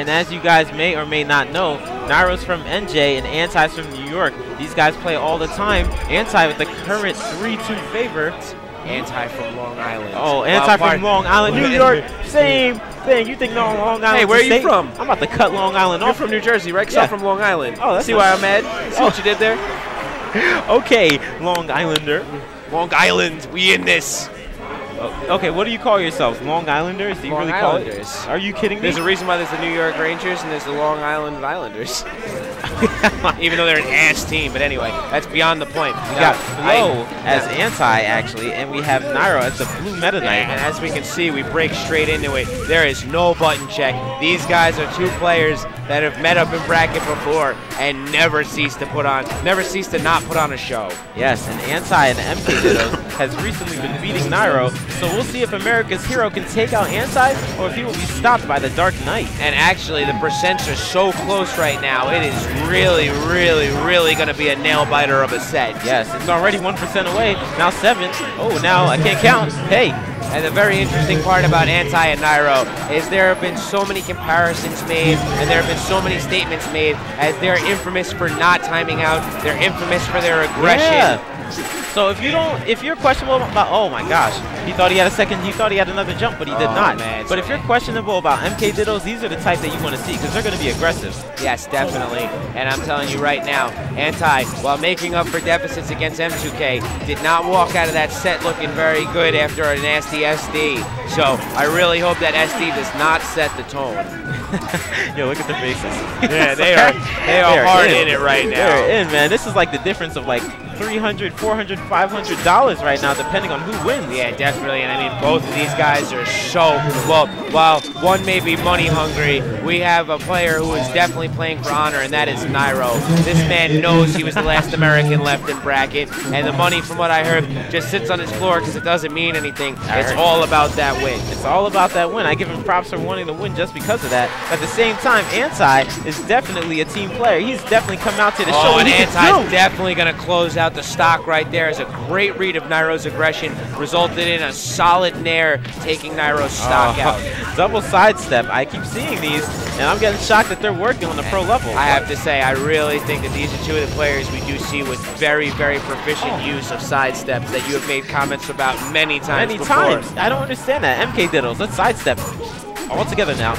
And as you guys may or may not know, Nairo's from NJ and Anti's from New York. These guys play all the time. Anti with the current 3-2 favor. Anti from Long Island. Oh, Anti from Long Island, New York. Same thing. You think Long Island? Hey, where are you from? I'm about to cut Long Island off. You're from New Jersey, right? 'Cause I'm from Long Island. Oh, that's see why I'm mad? See what you did there? Okay, Long Islander. Long Island, we in this. Okay, what do you call yourselves? Long Islanders? Do you Long really call it? Islanders. Are you kidding me? There's a reason why there's the New York Rangers and there's the Long Island Islanders. Even though they're an ass team, but anyway, that's beyond the point. We got Flo as Anti, actually, and we have Nairo as the Blue Meta Knight. And as we can see, we break straight into it. There is no button check. These guys are two players that have met up in bracket before and never cease to not put on a show. Yes, and Anti and MK Dittos has recently been beating Nairo, so we'll see if America's hero can take out Anti or if he will be stopped by the Dark Knight. And actually, the percents are so close right now. It is really, really, really going to be a nail-biter of a set. Yes, it's already 1% away. Now 7. Oh, now I can't count. Hey. And the very interesting part about Anti and Nairo is there have been so many comparisons made and there have been so many statements made as they're infamous for not timing out. They're infamous for their aggression. Yeah. So if you're questionable about, oh my gosh, he thought he had a second, he thought he had another jump, but he did not. Man, but if you're questionable about MK Dittos, these are the type that you want to see because they're going to be aggressive. Yes, definitely. And I'm telling you right now, Anti, while making up for deficits against M2K, did not walk out of that set looking very good after a nasty SD. So I really hope that SD does not set the tone. Yo, look at their faces. Yeah, they are hard in it right now. They're in, man. This is like the difference of like $300, $400, $500 right now, depending on who wins. Yeah, definitely. And I mean, both of these guys are so well. While one may be money hungry, we have a player who is definitely playing for honor, and that is Nairo. This man knows he was the last American left in bracket, and the money, from what I heard, just sits on his floor because it doesn't mean anything. It's all about that win. It's all about that win. I give him props for wanting to win just because of that. At the same time, Anti is definitely a team player. He's definitely come out to the show. And Anti's definitely going to close out the stock right there. As a great read of Nairo's aggression resulted in a solid nair, taking Nairo's stock out. Double sidestep. I keep seeing these, and I'm getting shocked that they're working on the pro level. I have to say, I really think that these are two of the players we do see with very, very proficient use of sidesteps that you have made comments about many times before. I don't understand that. MK Dittos, let's sidestep all together now.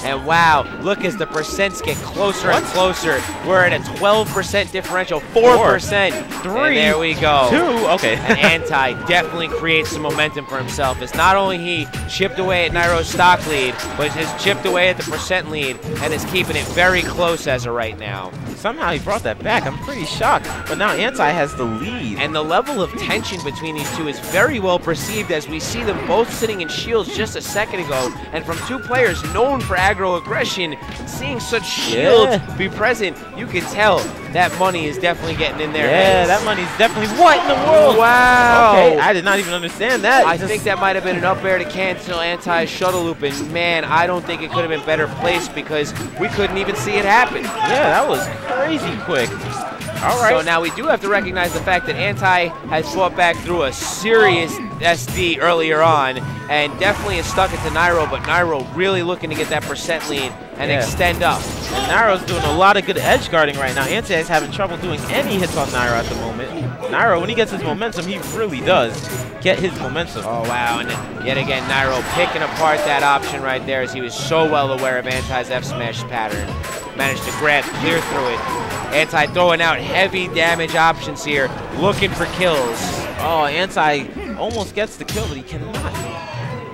And wow, look as the percents get closer and closer. We're at a 12% differential, 4%. 3. And there we go. 2, okay. And Anti definitely creates some momentum for himself. As not only he chipped away at Nairo's stock lead, but has chipped away at the percent lead and is keeping it very close as of right now. Somehow he brought that back. I'm pretty shocked. But now Anti has the lead. And the level of tension between these two is very well perceived as we see them both sitting in shields just a second ago. And from two players known for aggro aggression, seeing such shields be present, you can tell that money is definitely getting in there. Yeah, that money's definitely what in the world? Wow. Okay, I did not even understand that. I think that might have been an up air to cancel Anti's shuttle loop, and man, I don't think it could have been better placed because we couldn't even see it happen. Yeah, that was crazy quick. All right. So now we do have to recognize the fact that Anti has fought back through a serious SD earlier on and definitely has stuck it to Nairo, but Nairo really looking to get that percent lead and extend up. And Nairo's doing a lot of good edge guarding right now. Anti is having trouble doing any hits on Nairo at the moment. Nairo, when he gets his momentum, he really does get his momentum. Oh, wow. And yet again, Nairo picking apart that option right there as he was so well aware of Anti's F-smash pattern. Managed to grab clear through it. Anti throwing out heavy damage options here, looking for kills. Oh, Anti almost gets the kill, but he cannot.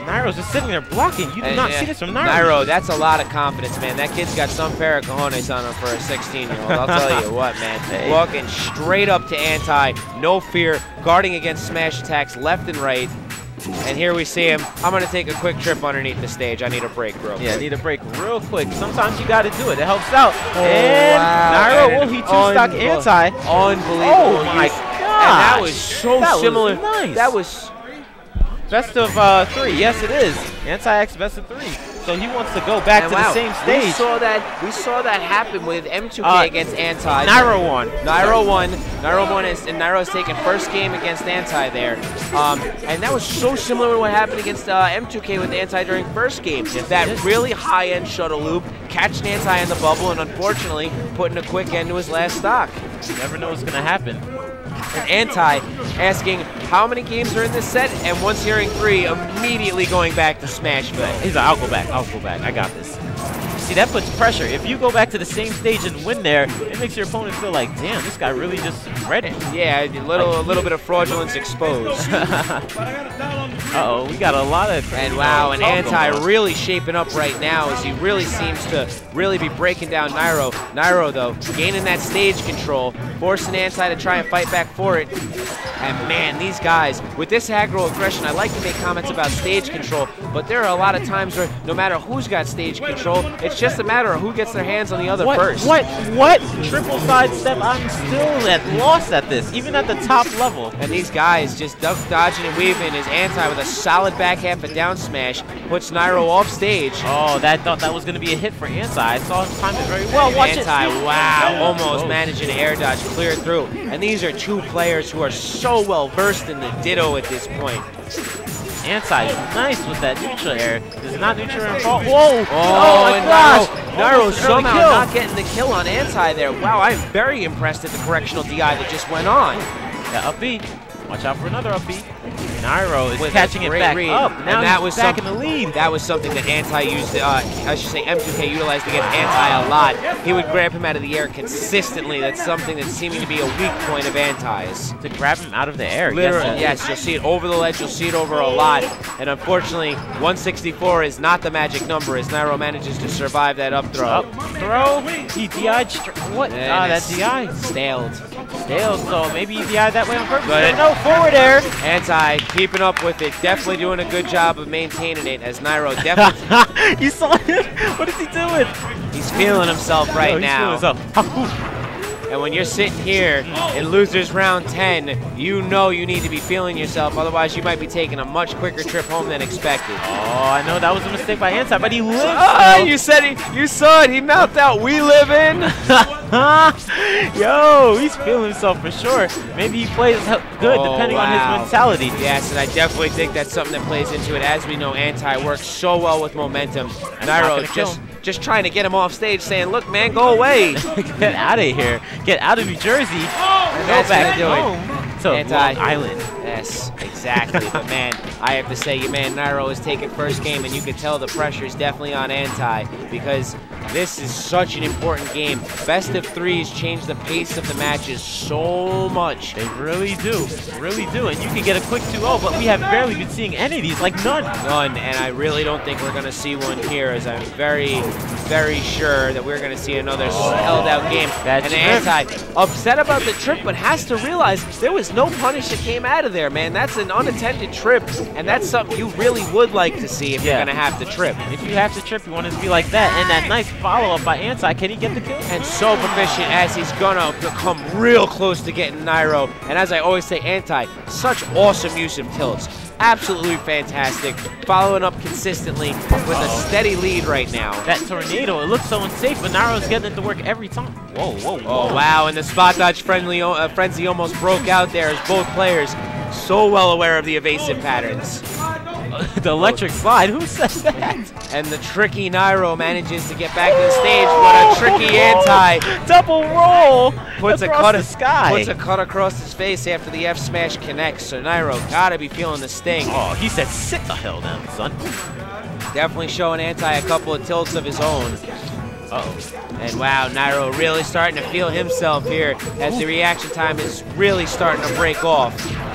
Nairo's just sitting there blocking. You do not see this from Nairo. Nairo, that's a lot of confidence, man. That kid's got some pair of cojones on him for a 16-year-old. I'll tell you what, man. Hey. Walking straight up to Anti, no fear, guarding against smash attacks left and right. And here we see him. I'm going to take a quick trip underneath the stage. I need a break real quick. Yeah, I need a break real quick. Sometimes you got to do it. It helps out. Oh, and wow. Nairo, will he two-stock Anti? Unbelievable. Oh, my gosh. And that was so similar. Was nice. That was best of 3. Yes, it is. Anti-X best of 3. So he wants to go back to the same stage. We saw that happen with M2K against Anti. Nairo won. Nairo won. And Nairo's taken first game against Anti there. And that was so similar to what happened against M2K with Anti during first game. That really high-end shuttle loop, catching Anti in the bubble, and unfortunately putting a quick end to his last stock. You never know what's going to happen. And Anti asking how many games are in this set, and once hearing 3, immediately going back to Smashville. He's like, I'll go back, I got this. See, that puts pressure. If you go back to the same stage and win there, it makes your opponent feel like, damn, this guy really just read it. Yeah, a little bit of fraudulence exposed. Uh-oh, we got a lot of... And wow, and Anti really shaping up right now as he really seems to really be breaking down Nairo. Nairo, though, gaining that stage control, forcing Anti to try and fight back for it. And man, these guys, with this aggro aggression, I like to make comments about stage control, but there are a lot of times where no matter who's got stage control, it's just a matter of who gets their hands on the other first. What? Triple sidestep? I'm still lost at this, even at the top level. And these guys just dodging and weaving as Anti with a solid back half and down smash puts Nairo off stage. Oh, thought that was going to be a hit for Anti. I saw him time it very well. Watch Anti, wow, almost managing to air dodge, clear through. And these are two players who are so well versed in the Ditto at this point. Anti is nice with that neutral air. Does not neutral air fall. Whoa! Oh my gosh! Nairo somehow not getting the kill on Anti there. Wow, I'm very impressed at the correctional DI that just went on. Yeah, up B. Watch out for another up B. Nairo is catching it back up. Now and that was back in the lead. That was something that Anti used, I should say M2K utilized against Anti a lot. He would grab him out of the air consistently. That's something that's seeming to be a weak point of Anti's. To grab him out of the air. Literally, yes, you'll see it over the ledge, you'll see it over a lot. And unfortunately, 164 is not the magic number as Nairo manages to survive that up throw. Up throw? He DI'd what? That DI. Staled. So maybe he DI'd that way on purpose. But no, forward air. Anti keeping up with it, definitely doing a good job of maintaining it as Nairo definitely... You saw him? What is he doing? He's feeling himself right now. And when you're sitting here in losers round 10, you know you need to be feeling yourself, otherwise you might be taking a much quicker trip home than expected. Oh, I know that was a mistake by Anti, but he lives. You saw it, he mouthed out, "We live in." Yo, he's feeling himself for sure. Maybe he plays good depending on his mentality. Yes, and I definitely think that's something that plays into it. As we know, Anti works so well with momentum. Nairo just trying to get him off stage, saying, "Look, man, go away. Get out of here. Get out of New Jersey. And go back home to Long Island." Yes, exactly. But man, I have to say, your man Nairo is taking first game, and you can tell the pressure is definitely on Anti because this is such an important game. Best of threes change the pace of the matches so much. They really do. Really do. And you can get a quick 2-0, but we have barely been seeing any of these, like none. None, and I really don't think we're going to see one here, as I'm very, very sure that we're going to see another held out game. And Anti upset about the trip, but has to realize there was no punish that came out of there, man. That's an unattended trip, and that's something you really would like to see if you're going to have to trip. If you have to trip, you want it to be like that. And that nice follow-up by Anti. Can he get the kill? And so proficient as he's gonna come real close to getting Nairo. And as I always say, Anti, such awesome use of tilts. Absolutely fantastic. Following up consistently with a steady lead right now. That tornado, it looks so unsafe, but Nairo's getting it to work every time. Whoa, whoa, whoa. Oh, wow, and the spot dodge frenzy almost broke out there as both players so well aware of the evasive patterns. The electric slide, who said that? And the tricky Nairo manages to get back to the stage, but a tricky Anti. Double roll puts across the sky. Puts a cut across his face after the F smash connects, so Nairo gotta be feeling the sting. Oh, he said sit the hell down, son. Definitely showing Anti a couple of tilts of his own. Uh-oh. And wow, Nairo really starting to feel himself here as the reaction time is really starting to break off.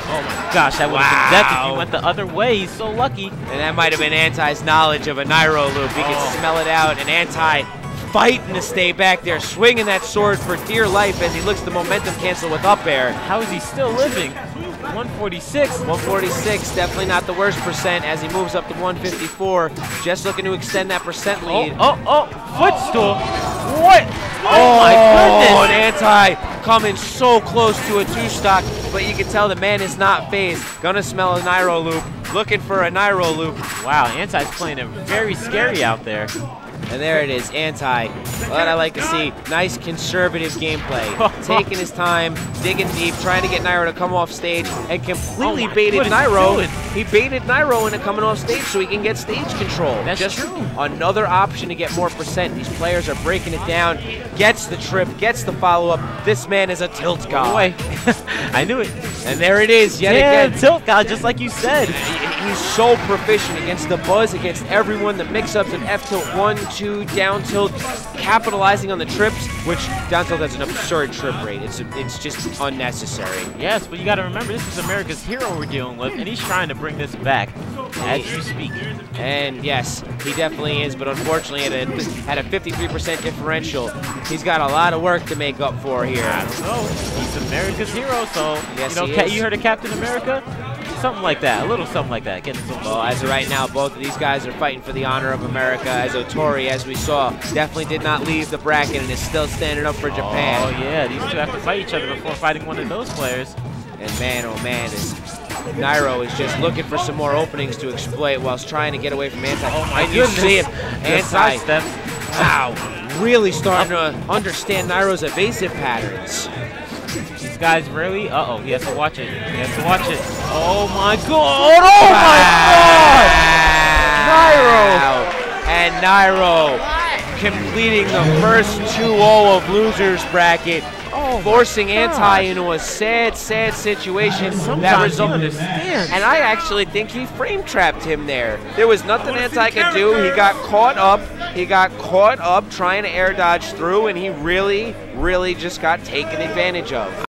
Oh my gosh, that would have been death if he went the other way. He's so lucky. And that might have been Anti's knowledge of a Nairo loop. He can smell it out, and Anti fighting to stay back there, swinging that sword for dear life as he looks to momentum cancel with up air. How is he still living? 146. 146, definitely not the worst percent as he moves up to 154. Just looking to extend that percent lead. Footstool. What? Oh my goodness. And Anti coming so close to a 2-stock, but you can tell the man is not phased. Gonna smell a Nairo loop. looking for a Nairo loop. Wow, Anti's playing it very scary out there. And there it is, Anti. What I like to see, nice conservative gameplay. Taking his time, digging deep, trying to get Nairo to come off stage, and completely baited Nairo. He baited Nairo into coming off stage so he can get stage control. That's just true. Another option to get more percent. These players are breaking it down, gets the trip, gets the follow-up. This man is a tilt god. Boy, I knew it. And there it is, yet again. Tilt god, just like you said. He's so proficient against the buzz, against everyone. The mix-ups of F tilt 1, 2, down tilt, capitalizing on the trips, which down tilt has an absurd trip rate. It's just unnecessary. Yes, but you got to remember, this is America's hero we're dealing with, and he's trying to bring this back as you speak. And yes, he definitely is, but unfortunately at a 53% differential, he's got a lot of work to make up for here. I don't know. He's America's hero, so yes, you heard of Captain America? Something like that, a little something like that. Well, as of right now, both of these guys are fighting for the honor of America, as Otori, as we saw, definitely did not leave the bracket and is still standing up for Japan. Oh yeah, these two have to fight each other before fighting one of those players. And man, oh man, Nairo is just looking for some more openings to exploit whilst trying to get away from Anti. Oh my goodness. You see him, Anti steps. Wow, really starting to understand Nairo's evasive patterns. These guys really, uh-oh, he has to watch it. He has to watch it. Oh my god! Oh my god! Nairo! And Nairo completing the first 2-0 of losers bracket, forcing Anti into a sad, sad situation that resulted. And I actually think he frame trapped him there. There was nothing Anti could do. He got caught up. He got caught up trying to air dodge through, and he really, really just got taken advantage of.